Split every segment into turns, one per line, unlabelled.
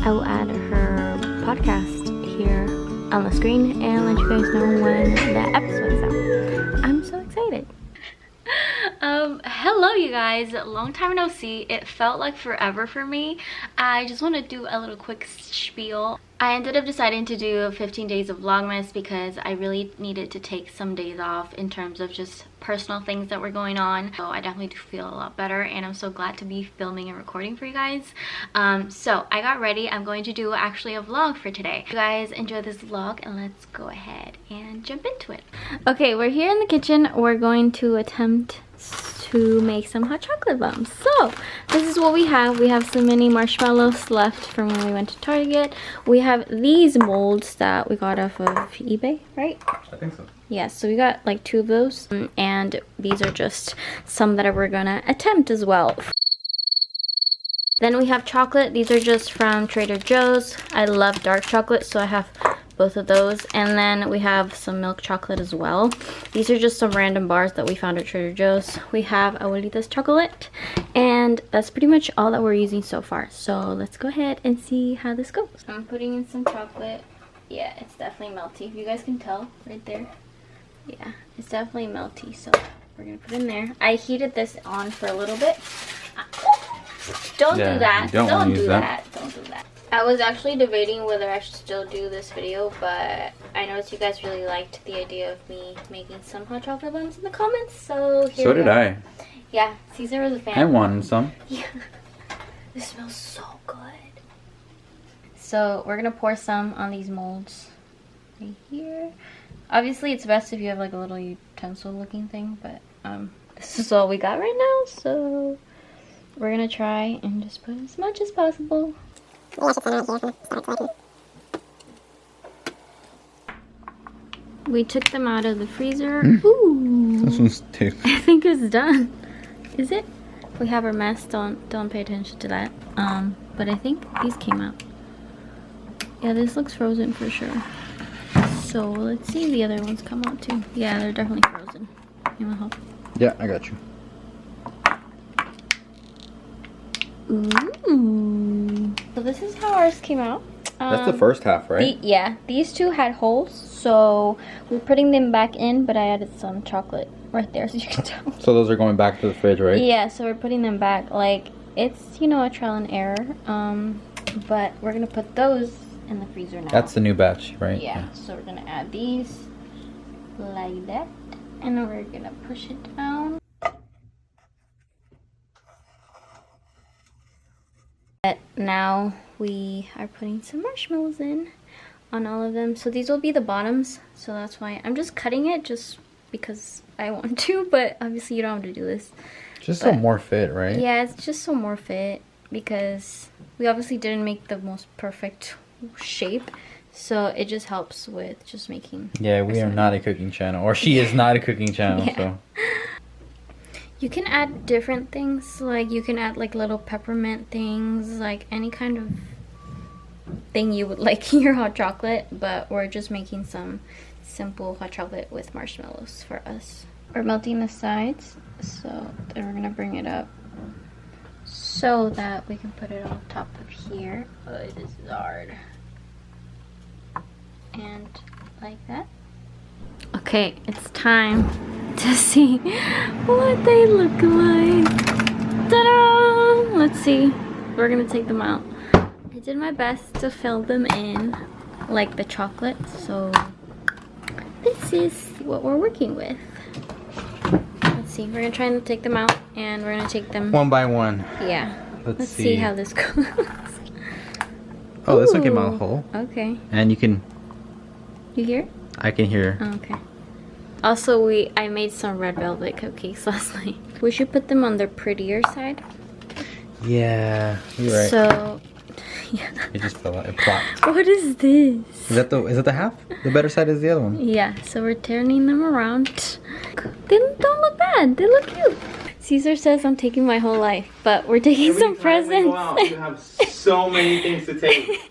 I will add her podcast here on the screen and let you guys know when that episode is out. I'm so excited. Hello you guys, long time no see. It felt like forever for me. I just want to do a little quick spiel. I ended up deciding to do 15 days of Vlogmas because I really needed to take some days off in terms of just personal things that were going on. So I definitely do feel a lot better, and I'm so glad to be filming and recording for you guys. So I got ready. I'm going to do actually a vlog for today. You guys enjoy this vlog and let's go ahead and jump into it. Okay, we're here in the kitchen. We're going to attempt to make some hot chocolate bombs. So this is what we have. We have some mini marshmallows left from when we went to Target. We have these molds that we got off of eBay, right?
I think so.
Yeah, so we got like 2 of those, and these are just some that we're gonna attempt as well. Then we have chocolate. These are just from Trader Joe's. I love dark chocolate, so I have both of those. And then we have some milk chocolate as well. These are just some random bars that we found at Trader Joe's. We have Abuelita's chocolate, and that's pretty much all that we're using so far. So let's go ahead and see how this goes. I'm putting in some chocolate. Yeah, it's definitely melty. You guys can tell right there. Yeah, it's definitely melty, so we're gonna put in there. I heated this on for a little bit. Don't do that. Don't do that. Don't do that. I was actually debating whether I should still do this video, but I noticed you guys really liked the idea of me making some hot chocolate bombs in the comments, so here
So
we
did
go.
I.
Yeah, Caesar was a fan.
I wanted some.
Yeah. This smells so good. So we're gonna pour some on these molds right here. Obviously it's best if you have like a little utensil looking thing, but this is all we got right now, so we're gonna try and just put as much as possible. We took them out of the freezer. Ooh.
This one's too.
I think it's done. Is it? We have our mess. Don't pay attention to that. But I think these came out. Yeah, this looks frozen for sure. So let's see if the other ones come out too. Yeah, they're definitely frozen. You want help?
Yeah, I got you.
Ooh. So this is how ours came out.
That's the first half, right?
Yeah, these 2 had holes, so we're putting them back in, but I added some chocolate right there so you can tell.
So those are going back to the fridge, right?
Yeah, so we're putting them back. Like, it's, you know, a trial and error. But we're gonna put those in the freezer now.
That's the new batch, right?
Yeah, so we're gonna add these like that, and then we're gonna push it down. But now we are putting some marshmallows in on all of them. So these will be the bottoms, so that's why I'm just cutting it just because I want to, but obviously you don't have to do this.
Just so more fit, right?
Yeah, it's just so more fit because we obviously didn't make the most perfect shape, so it just helps with just making.
Yeah, we are not a cooking channel, or she is not a cooking channel.
Yeah.
So
you can add different things, like you can add like little peppermint things, like any kind of thing you would like in your hot chocolate, but we're just making some simple hot chocolate with marshmallows for us. We're melting the sides, so then we're gonna bring it up so that we can put it on top of here. Oh, this is hard. And like that. Okay, it's time to see what they look like. Ta-da! Let's see. We're gonna take them out. I did my best to fill them in like the chocolate, so this is what we're working with. Let's see. We're gonna try and take them out, and we're gonna take them
one by one.
Yeah. Let's
see
see how this goes.
Oh, this one came out whole.
Okay.
And you can.
You hear?
I can hear.
Oh, okay. Also, I made some red velvet cupcakes last night. We should put them on the prettier side.
Yeah, you're right.
So, yeah.
It just fell out. It plopped.
What is this?
Is that the half? The better side is the other one.
Yeah. So we're turning them around. They don't look bad. They look cute. Caesar says I'm taking my whole life, but we're taking some presents.
You have so many things to take.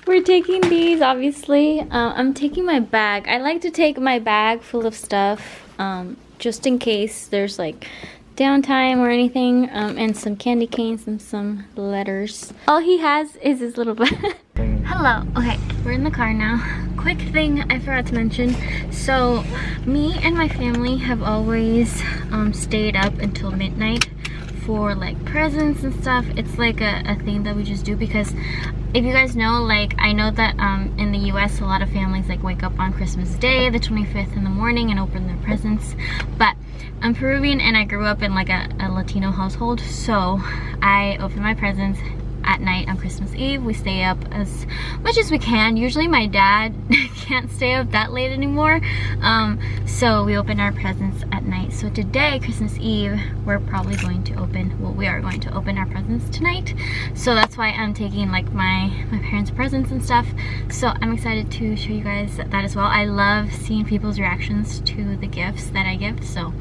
We're taking these, obviously. I'm taking my bag. I like to take my bag full of stuff, just in case there's like downtime or anything, and some candy canes and some letters. All he has is his little bag. Hello. Okay, we're in the car now. Quick thing I forgot to mention. So me and my family have always stayed up until midnight for like presents and stuff. It's like a thing that we just do because if you guys know, like I know that in the US a lot of families like wake up on Christmas Day, the 25th in the morning, and open their presents. But I'm Peruvian and I grew up in like a Latino household, so I open my presents at night on Christmas Eve. We stay up as much as we can. Usually my dad can't stay up that late anymore, so we open our presents at night. So today, Christmas Eve, we're probably going to open, well, we are going to open our presents tonight. So that's why I'm taking like my parents' presents and stuff. So I'm excited to show you guys that as well. I love seeing people's reactions to the gifts that I give. So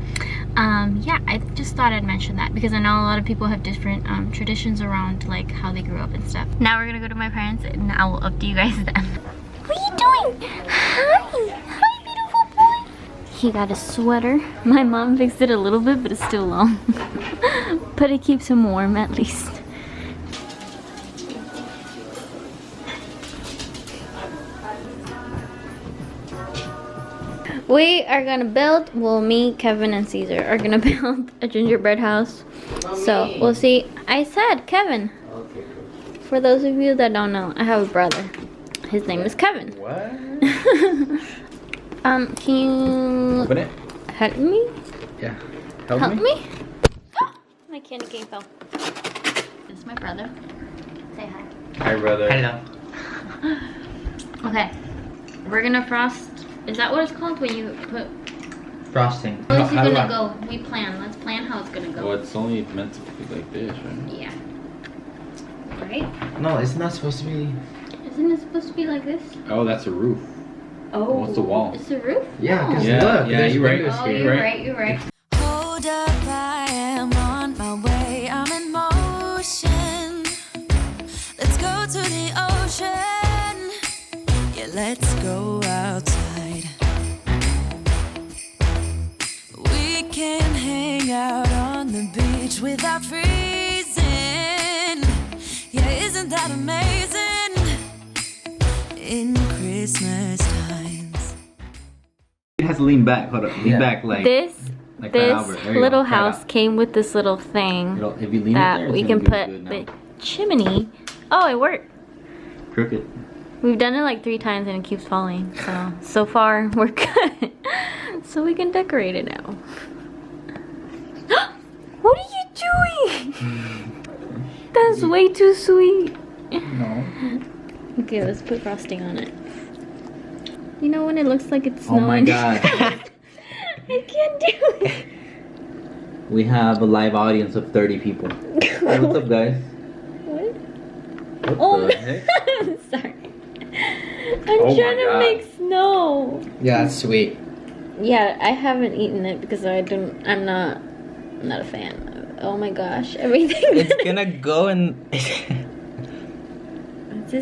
yeah, I just thought I'd mention that because I know a lot of people have different traditions around like how they grew up and stuff. Now we're gonna go to my parents and I will update you guys then. What are you doing? Hi! Hi, beautiful boy! He got a sweater. My mom fixed it a little bit, but it's still long. But it keeps him warm at least. We are gonna build, well, me, Kevin, and Caesar are gonna build a gingerbread house. So we'll see. I said Kevin.
Okay,
For those of you that don't know, I have a brother. His name is Kevin.
What?
Can you
Open it?
help me?
Yeah.
Help me? My candy cane fell. This is my brother. Say hi.
Hi, brother.
Hello.
Okay. We're gonna frost. Is that what it's called when you put?
Frosting.
How is it
How do
gonna
I-
go? We plan. Let's plan how it's gonna go.
Well, it's only meant to be like this, right?
Yeah. Right?
No, it's not supposed to be.
Isn't it supposed to be like this?
Oh, that's a roof.
Oh.
What's the wall?
It's a roof?
Yeah, because
Yeah,
look,
yeah,
there's
you're right.
windows
Oh,
here.
you're
right.
right. You're right.
Hold up, I am on my way. I'm in motion. Let's go to the ocean. Yeah, let's go outside. We can hang out on the beach without freezing. Yeah, isn't that amazing? In Christmas times.
It has to lean back. Hold up. Lean
Yeah.
back like
This
Fat
this
Albert. There you
little
go. Fat
house
Albert.
came with this little thing
If you lean it
that
there,
we
it's
can
gonna
put
be good
the
now.
chimney. Oh, it worked.
Crooked.
We've done it like 3 times and it keeps falling. So far we're good. So we can decorate it now. What are you doing? That's way too sweet.
No.
Okay, let's put frosting on it. You know when it looks like it's
Oh
snowing?
my god.
I can't do it.
We have a live audience of 30 people. Hey, what's up, guys?
What?
What
Oh,
the heck?
no. Sorry. I'm
Oh my
trying to
God.
make snow.
Yeah, that's sweet.
Yeah, I haven't eaten it because I'm not a fan. Oh my gosh, everything.
It's gonna go and.
This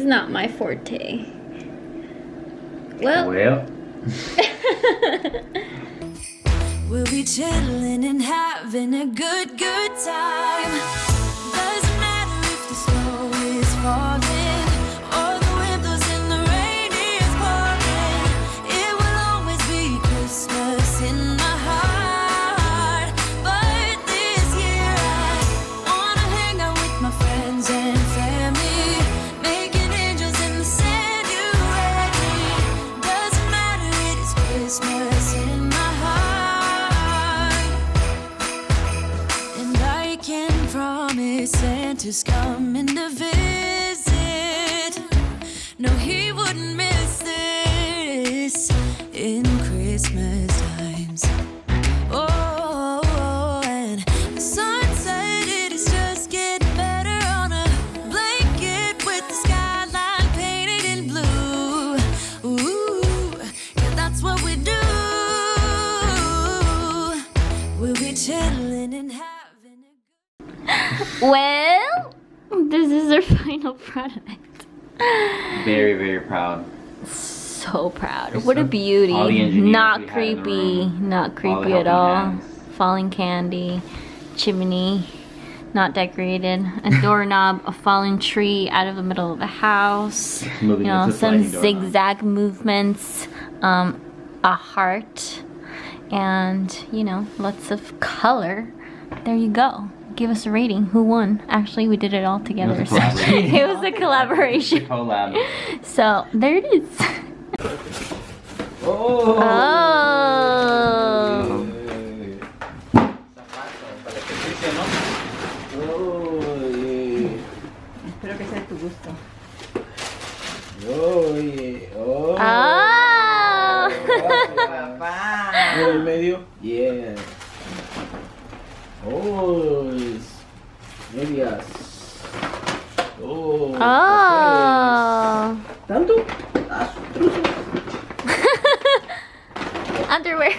is not my forte. Well,
We'll be chilling and having a good time. Doesn't matter if the snow is falling or the windows and the rain is pouring. It will always be Christmas in my heart. But this year I wanna hang out with my friends and family, making angels in the sand. You ready? Doesn't matter, it is Christmas in my heart. And I can promise Santa's coming to visit. No, he wouldn't miss this in Christmas times. Oh, and the sun said it is just getting better on a blanket with the skyline painted in blue. Ooh, yeah, that's what we do. We'll be chilling and having a good.
well, this is our final product.
Very, very proud.
So proud.
It's
What a
so-
beauty.
all the engineers
Not
we had in the
creepy.
room.
Not
All
creepy
the
at all.
helping hands.
Falling candy. chimney, not decorated. A doorknob, a fallen tree out of the middle of the house.
Moving
You know,
into
some
sliding doorknob.
zigzag movements, a heart, and you know, lots of color. There you go. Give us a rating. Who won? Actually, we did it all together.
It was a collaboration.
It was a collaboration.
Collab.
So there it is.
Oh.
Oh.
Espero que sea de tu gusto.
Oye, oh.
Oh.
Papá.
En el medio. Yeah. Oh, medias. Oh.
Oh.
¿Tanto? Ah, truzo.
Underwear.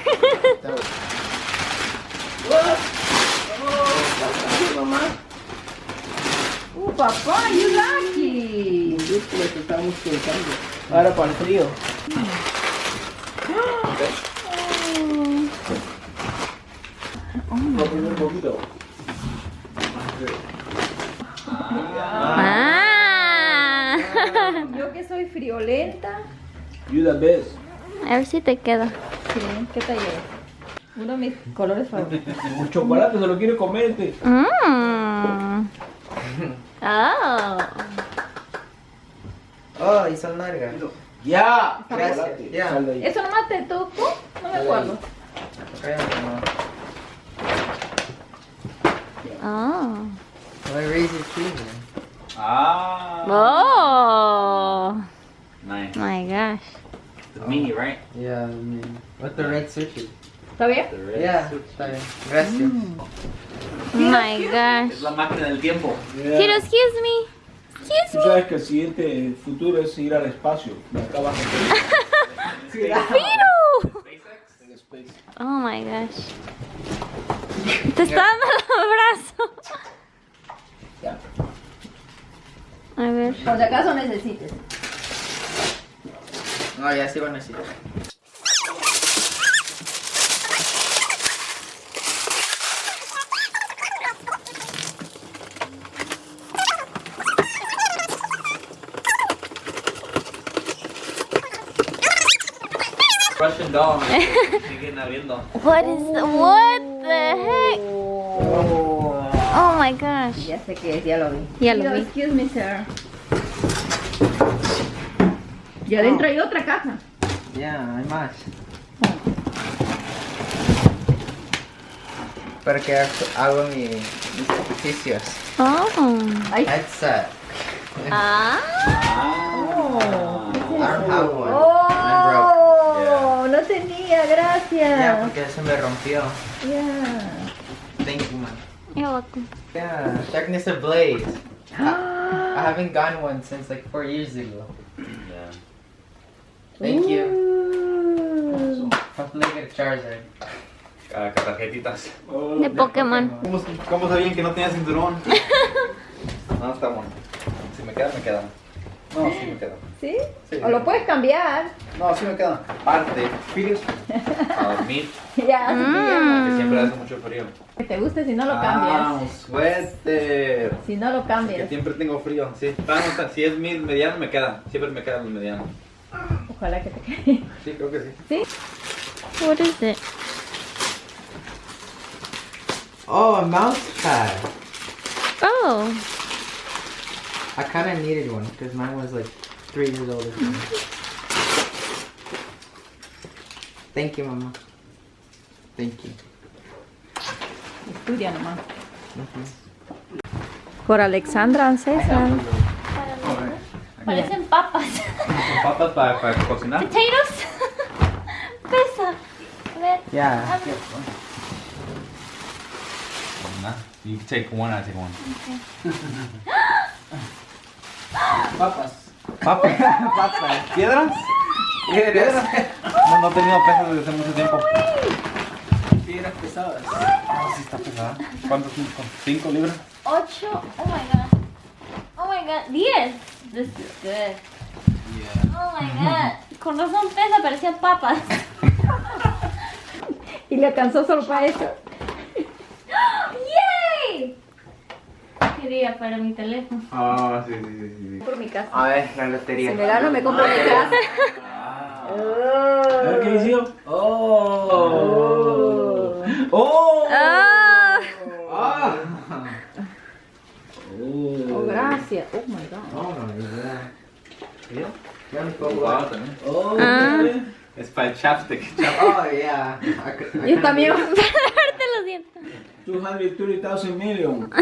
Mamá.
Papá, you lucky.
Justo lo que estábamos pensando. Ahora para el frío. Un poquito.
Ah.
Yo que soy friolenta.
You the best.
A ver si te queda.
Sí, ¿qué taller? Uno de mis colores favoritos.
Un chocolate se lo quiere comer este.
Mm. Oh.
Oh, y son largas.
Ya.
Gracias.
Chocolate.
Ya.
Sal de ahí.
¿Eso nomás te tocó? No me acuerdo.
Cállate, no.
Oh.
Why raise your children?
Ah.
Oh.
Nice.
My gosh.
It's me, right?
Yeah, man. What the red switches?
¿Está bien?
The red
Yeah,
switch.
está bien. Gracias.
My gosh.
Es la máquina del tiempo.
Kiddo, excuse me.
Tú
Excuse
sabes que el siguiente futuro es ir al espacio. Me acabas de
me. Fido.
en space.
Oh my gosh. Te está dando el brazo.
Ya.
A ver.
Por si acaso necesites.
No, ya sí van a decir.
Russian doll. Siguen abriendo.
What the heck? Oh my gosh.
Ya sé que es, ya lo vi.
Ya lo
Yo,
vi.
Excuse me, sir. Y adentro hay otra caja.
Ya, hay más. Para que hago mis ejercicios.
Oh.
Ay.
Headset.
Ah.
I don't have one.
Oh,
Mine
no tenía,
broke. Ya,
gracias.
porque se me rompió.
Yeah.
Thank you, man.
You're welcome.
Yeah, darkness ablaze. I haven't gotten one since like 4 years ago.
Yeah.
Thank you.
Ooh.
Hopefully I get a charger.
Tarjetitas.
De Pokémon.
¿Cómo sabían que no tenía cinturón? No, está bueno. Si me queda, me queda. No, sí me queda.
¿Sí?
Sí.
O lo puedes cambiar.
No, sí me queda. Parte. A dormir.
Ya, así que ya.
Que siempre hace mucho frío.
Que te guste si no lo
Ah,
cambias.
un suéter.
Si no lo
Que
cambias.
siempre tengo frío. Sí. Si es mediano, me queda. Siempre me quedan los medianos.
Ojalá que te quede.
Sí, creo que sí.
¿Sí?
What is it?
Oh, a mouse pad.
Oh.
I kind of needed one because mine was like 3 years old. Thank you, Mama. Thank you.
Estudia nomás. Por Alexandra, César.
Parecen papas.
Papas para cocinar.
Potatoes. Pesa. A ver.
Yeah.
Nah, you can take one, I take one.
Papas.
Papas. Papas. ¿Piedras? ¿Piedras? No he tenido pesas desde hace mucho tiempo.
Piedras pesadas.
Ah, sí está pesada. ¿Cuántos? 5 libras.
8. Oh my god. Oh my god. 10. This is good. Oh my god. Con razón pesa, parecían papas.
Y le alcanzó solo para eso.
Yes! quería para mi teléfono.
Ah, sí, sí, sí, sí.
Por mi casa.
A ver, la lotería.
Si me gano, me compro mi casa.
A ver qué hizo. Oh. Oh.
Ah.
Ah.
Oh, gracias. Oh my god.
No, no, ya.
Ya me puedo
Wow,
jugar.
también.
Oh.
Es para el chapstick.
Oh, yeah.
Yo también.
Para lavarte los dientes.
230,000 million.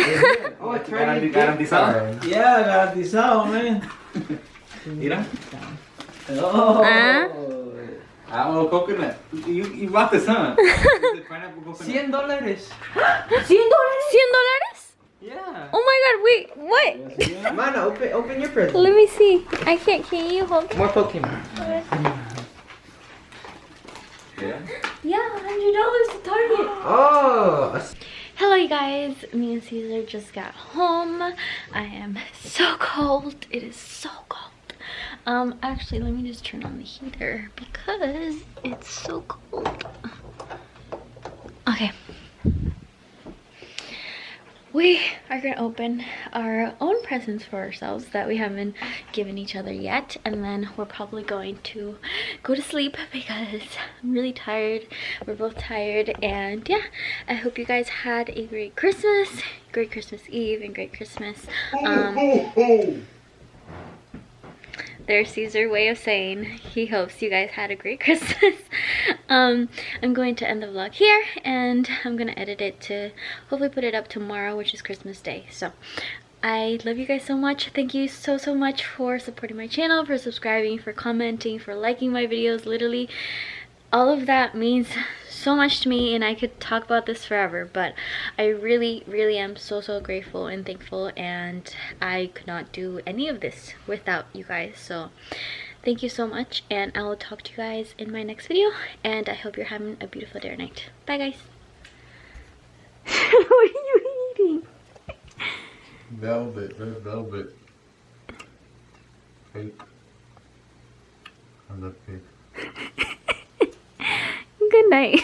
Oh, it's ready.
Garantizado.
Yeah, garantizado, man.
Mira.
Oh.
Ah.
Oh, coconut. You bought this, huh? The pineapple coconut.
$100.
$100?
Yeah.
Oh my god, wait, what?
Mana, open your present.
Let me see. I can't, can you hold?
More Pokemon.
Yeah.
Yeah, $100 to Target.
Oh.
Hello you guys, me and Caesar just got home. I am so cold. It is so cold. Actually, let me just turn on the heater because it's so cold. Okay. We are gonna open our own presents for ourselves that we haven't given each other yet, and then we're probably going to go to sleep because I'm really tired. We're both tired, and yeah, I hope you guys had a great Christmas Eve, and great Christmas. There's Caesar's way of saying he hopes you guys had a great Christmas. I'm going to end the vlog here, and I'm gonna edit it to hopefully put it up tomorrow, which is Christmas Day. So I love you guys so much. Thank you so much for supporting my channel, for subscribing, for commenting, for liking my videos. Literally all of that means so much to me, and I could talk about this forever, but I really am so grateful and thankful, and I could not do any of this without you guys. So thank you so much, and I will talk to you guys in my next video, and I hope you're having a beautiful day or night. Bye guys. What are you eating?
Velvet, red velvet. Cake. I love cake.
Good night.